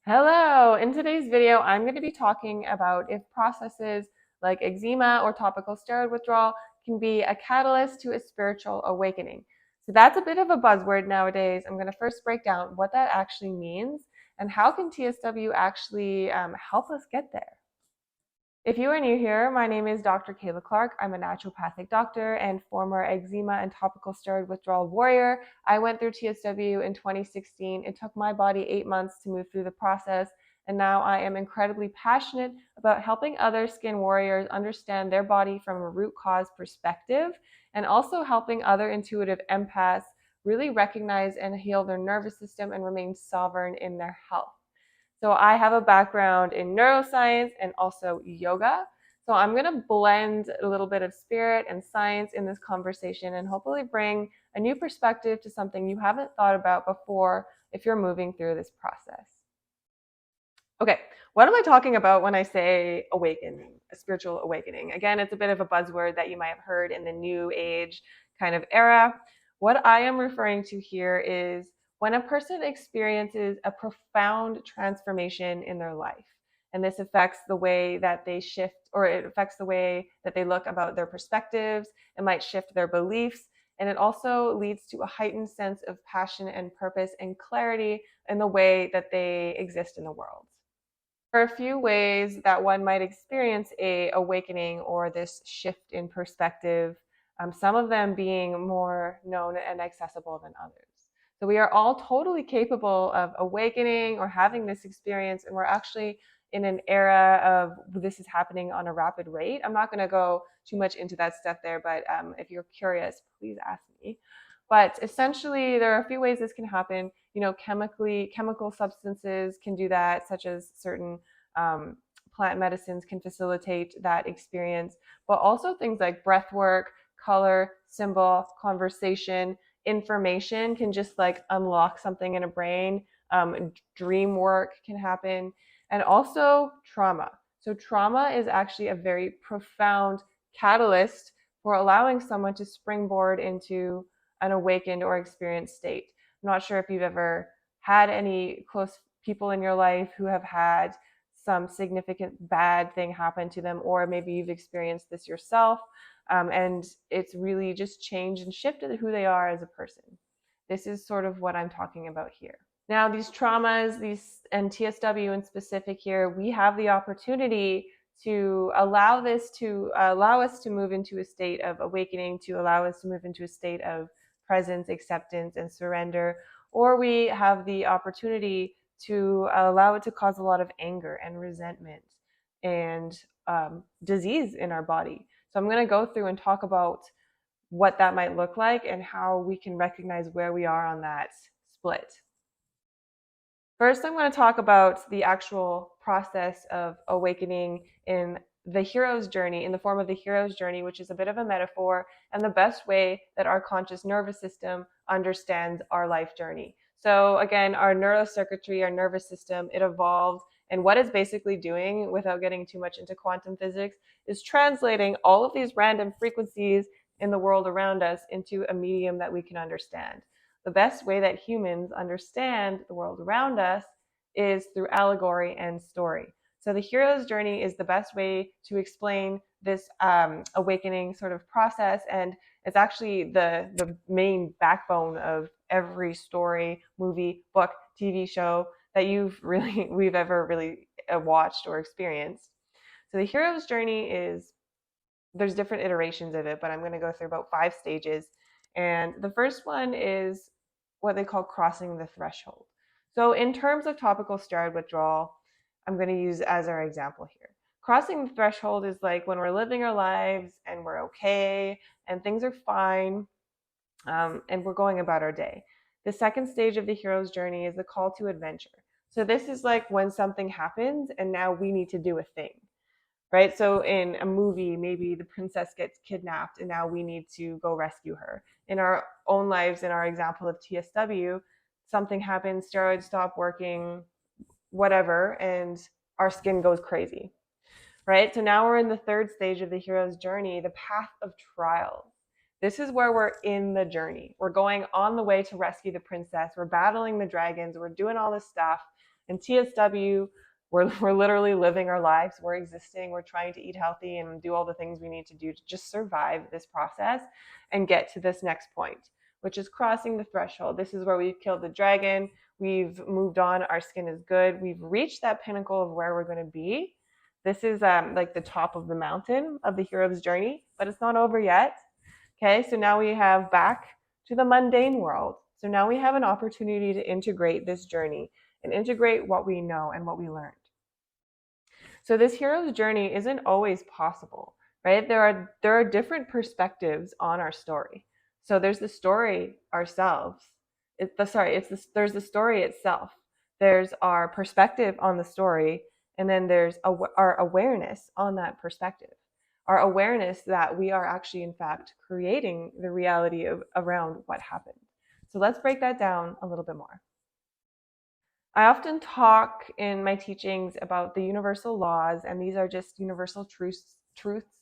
Hello! In today's video, I'm going to be talking about if processes like eczema or topical steroid withdrawal can be a catalyst to a spiritual awakening. So that's a bit of a buzzword nowadays. I'm going to first break down what that actually means and how can TSW actually help us get there. If you are new here, my name is Dr. Kayla Clark. I'm a naturopathic doctor and former eczema and topical steroid withdrawal warrior. I went through TSW in 2016. It took my body 8 months to move through the process, and now I am incredibly passionate about helping other skin warriors understand their body from a root cause perspective, and also helping other intuitive empaths really recognize and heal their nervous system and remain sovereign in their health. So I have a background in neuroscience and also yoga. So I'm going to blend a little bit of spirit and science in this conversation and hopefully bring a new perspective to something you haven't thought about before if you're moving through this process. Okay, what am I talking about when I say awakening, a spiritual awakening? Again, it's a bit of a buzzword that you might have heard in the new age kind of era. What I am referring to here is when a person experiences a profound transformation in their life. And this affects the way that they shift, or it affects the way that they look about their perspectives. It might shift their beliefs. And it also leads to a heightened sense of passion and purpose and clarity in the way that they exist in the world. There are a few ways that one might experience a awakening or this shift in perspective, some of them being more known and accessible than others. So we are all totally capable of awakening or having this experience, and we're actually in an era of this is happening on a rapid rate. I'm not going to go too much into that stuff there, but if you're curious, please ask me. But essentially, there are a few ways this can happen. Chemical substances can do that, such as certain plant medicines can facilitate that experience, but also things like breath work, color, symbol, conversation, information can just like unlock something in a brain. Dream work can happen, and also trauma. So trauma is actually a very profound catalyst for allowing someone to springboard into an awakened or experienced state. I'm not sure if you've ever had any close people in your life who have had some significant bad thing happen to them, or maybe you've experienced this yourself, and it's really just changed and shifted who they are as a person. This is sort of what I'm talking about here. Now, these traumas, and TSW in specific here, we have the opportunity to allow us to move into a state of awakening, to allow us to move into a state of presence, acceptance, and surrender, or we have the opportunity to allow it to cause a lot of anger and resentment and disease in our body. So I'm going to go through and talk about what that might look like and how we can recognize where we are on that split. First, I'm going to talk about the actual process of awakening in the hero's journey, in the form of the hero's journey, which is a bit of a metaphor and the best way that our conscious nervous system understands our life journey. So again, our neurocircuitry, our nervous system, it evolved. And what it's basically doing, without getting too much into quantum physics, is translating all of these random frequencies in the world around us into a medium that we can understand. The best way that humans understand the world around us is through allegory and story. So the hero's journey is the best way to explain this awakening sort of process, and it's actually the main backbone of every story, movie, book, TV show that we've ever really watched or experienced. So the hero's journey there's different iterations of it, but I'm going to go through about 5 stages. And the first one is what they call crossing the threshold. So in terms of topical steroid withdrawal, I'm going to use as our example here. Crossing the threshold is like when we're living our lives and we're okay and things are fine, and we're going about our day. The second stage of the hero's journey is the call to adventure. So this is like when something happens and now we need to do a thing. Right? So in a movie, maybe the princess gets kidnapped and now we need to go rescue her. In our own lives, in our example of TSW, something happens, steroids stop working, whatever, and our skin goes crazy. Right? So now we're in the third stage of the hero's journey, the path of trials. This is where we're in the journey. We're going on the way to rescue the princess. We're battling the dragons. We're doing all this stuff. In TSW, we're literally living our lives. We're existing. We're trying to eat healthy and do all the things we need to do to just survive this process and get to this next point, which is crossing the threshold. This is where we've killed the dragon. We've moved on. Our skin is good. We've reached that pinnacle of where we're going to be. This is like the top of the mountain of the hero's journey, but it's not over yet. Okay, so now we have back to the mundane world. So now we have an opportunity to integrate this journey and integrate what we know and what we learned. So this hero's journey isn't always possible, right? There are different perspectives on our story. So there's the story ourselves. There's the story itself. There's our perspective on the story, and then there's our awareness on that perspective. Our awareness that we are actually, in fact, creating the reality around what happened. So let's break that down a little bit more. I often talk in my teachings about the universal laws, and these are just universal truths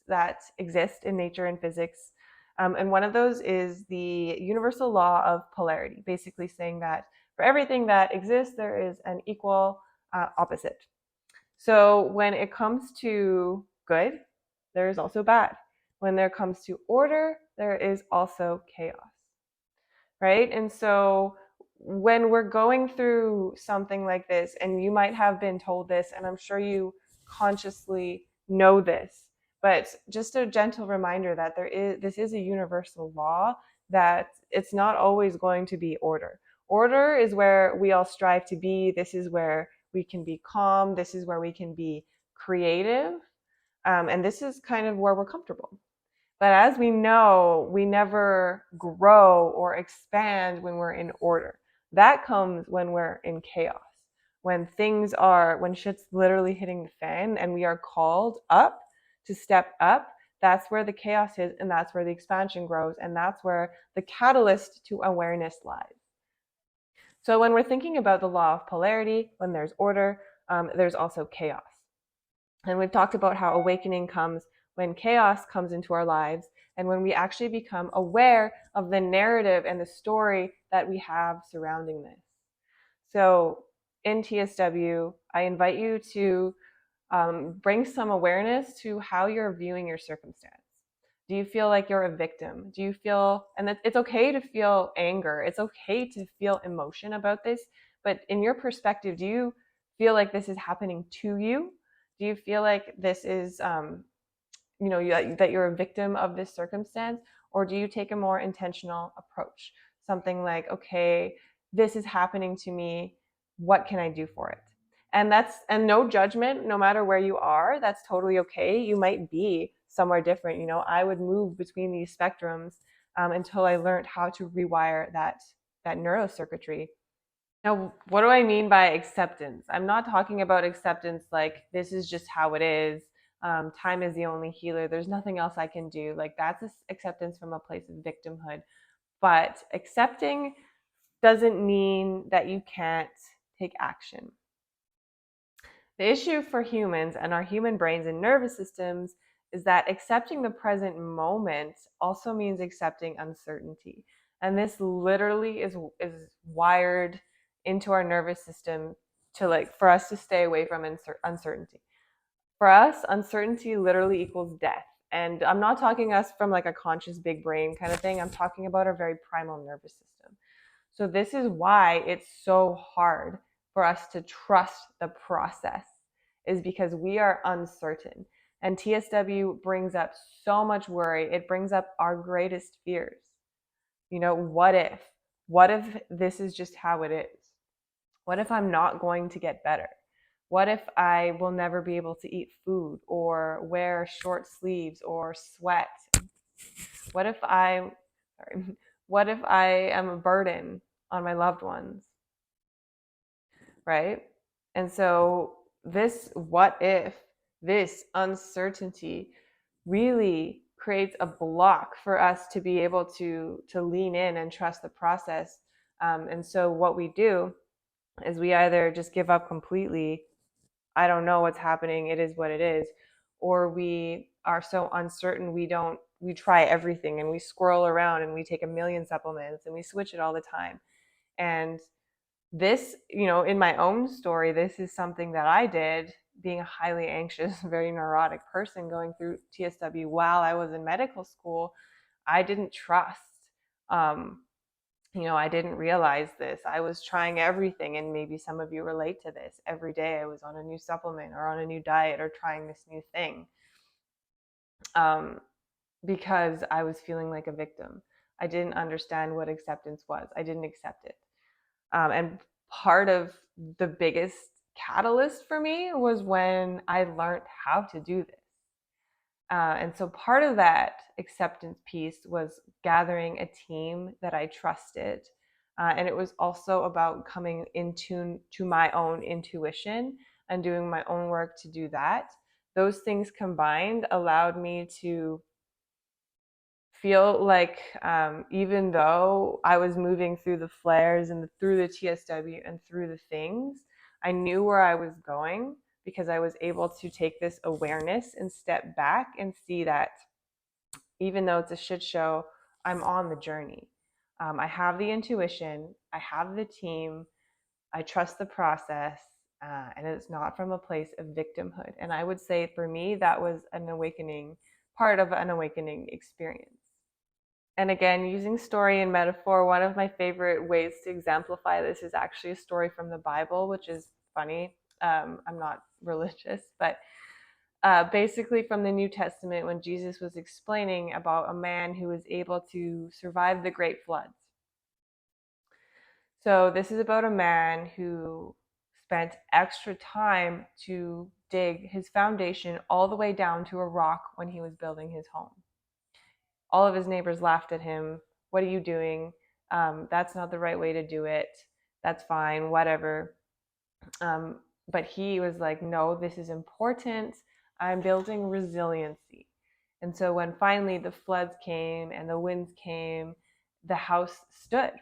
that exist in nature and physics. And one of those is the universal law of polarity, basically saying that for everything that exists, there is an equal opposite. So when it comes to good, there is also bad. When there comes to order, there is also chaos, right? And so when we're going through something like this, and you might have been told this, and I'm sure you consciously know this, but just a gentle reminder that this is a universal law, that it's not always going to be order. Order is where we all strive to be. This is where we can be calm. This is where we can be creative. And this is kind of where we're comfortable. But as we know, we never grow or expand when we're in order. That comes when we're in chaos, when shit's literally hitting the fan and we are called up to step up. That's where the chaos is, and that's where the expansion grows, and that's where the catalyst to awareness lies. So when we're thinking about the law of polarity, when there's order, there's also chaos. And we've talked about how awakening comes when chaos comes into our lives and when we actually become aware of the narrative and the story that we have surrounding this. So in TSW, I invite you to bring some awareness to how you're viewing your circumstance. Do you feel like you're a victim? Do you feel, and it's okay to feel anger. It's okay to feel emotion about this. But in your perspective, do you feel like this is happening to you? Do you feel like this is, that you're a victim of this circumstance? Or do you take a more intentional approach? Something like, okay, this is happening to me. What can I do for it? And no judgment, no matter where you are, that's totally okay. You might be somewhere different. I would move between these spectrums until I learned how to rewire that neurocircuitry. Now, what do I mean by acceptance? I'm not talking about acceptance like this is just how it is. Time is the only healer. There's nothing else I can do. Like that's acceptance from a place of victimhood. But accepting doesn't mean that you can't take action. The issue for humans and our human brains and nervous systems is that accepting the present moment also means accepting uncertainty. And this literally is wired into our nervous system for us to stay away from uncertainty. For us, uncertainty literally equals death. And I'm not talking us from like a conscious big brain kind of thing. I'm talking about our very primal nervous system. So this is why it's so hard for us to trust the process, is because we are uncertain. And TSW brings up so much worry. It brings up our greatest fears. What if? What if this is just how it is? What if I'm not going to get better? What if I will never be able to eat food or wear short sleeves or sweat? What if I am a burden on my loved ones? Right? And so this uncertainty really creates a block for us to be able to lean in and trust the process. And so what we do is we either just give up completely. I don't know what's happening. It is what it is. Or we are so uncertain we try everything and we squirrel around and we take a million supplements and we switch it all the time. And This, in my own story, this is something that I did, being a highly anxious, very neurotic person going through TSW while I was in medical school. I didn't trust. Um, I didn't realize this. I was trying everything, and maybe some of you relate to this. Every day I was on a new supplement or on a new diet or trying this new thing, because I was feeling like a victim. I didn't understand what acceptance was. I didn't accept it. And part of the biggest catalyst for me was when I learned how to do this. And so part of that acceptance piece was gathering a team that I trusted. And it was also about coming in tune to my own intuition and doing my own work to do that. Those things combined allowed me to feel like, even though I was moving through the flares and through the TSW and through the things, I knew where I was going because I was able to take this awareness and step back and see that even though it's a shit show, I'm on the journey. I have the intuition, I have the team, I trust the process, and it's not from a place of victimhood. And I would say for me, that was an awakening, part of an awakening experience. And again, using story and metaphor, one of my favorite ways to exemplify this is actually a story from the Bible, which is funny. I'm not religious, but basically from the New Testament, when Jesus was explaining about a man who was able to survive the great floods. So this is about a man who spent extra time to dig his foundation all the way down to a rock when he was building his home. All of his neighbors laughed at him. What are you doing? That's not the right way to do it. That's fine, whatever. But he was like, no, this is important. I'm building resiliency. And so when finally the floods came and the winds came, the house stood.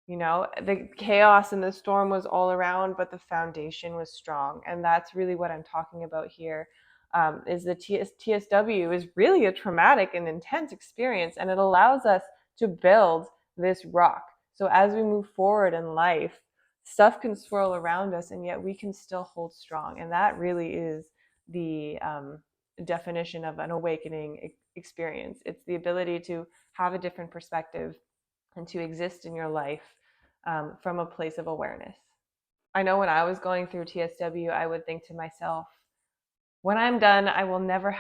The chaos and the storm was all around, but the foundation was strong. And that's really what I'm talking about here. Is the TSW is really a traumatic and intense experience, and it allows us to build this rock. So as we move forward in life, stuff can swirl around us, and yet we can still hold strong. And that really is the definition of an awakening experience. It's the ability to have a different perspective and to exist in your life, from a place of awareness. I know when I was going through TSW, I would think to myself, when I'm done, I will never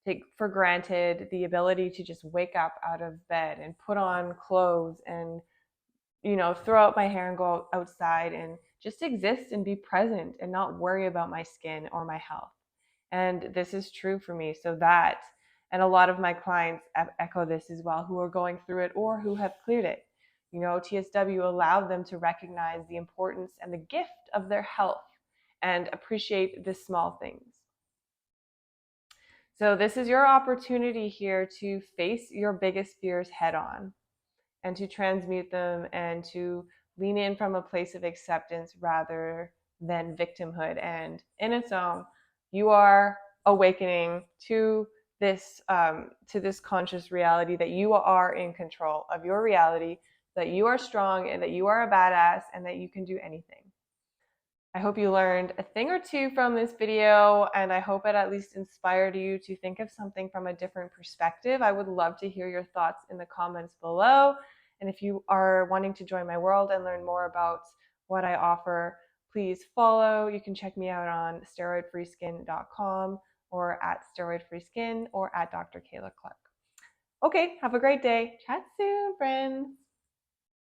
take for granted the ability to just wake up out of bed and put on clothes and, throw out my hair and go outside and just exist and be present and not worry about my skin or my health. And this is true for me. So that, and a lot of my clients echo this as well, who are going through it or who have cleared it. TSW allowed them to recognize the importance and the gift of their health and appreciate the small things. So this is your opportunity here to face your biggest fears head on and to transmute them and to lean in from a place of acceptance rather than victimhood. And in its own, you are awakening to this conscious reality that you are in control of your reality, that you are strong and that you are a badass and that you can do anything. I hope you learned a thing or two from this video, and I hope it at least inspired you to think of something from a different perspective. I would love to hear your thoughts in the comments below. And if you are wanting to join my world and learn more about what I offer, please follow. You can check me out on steroidfreeskin.com or at steroidfreeskin or at Dr. Kayla Clark. Okay, have a great day. Chat soon, friends.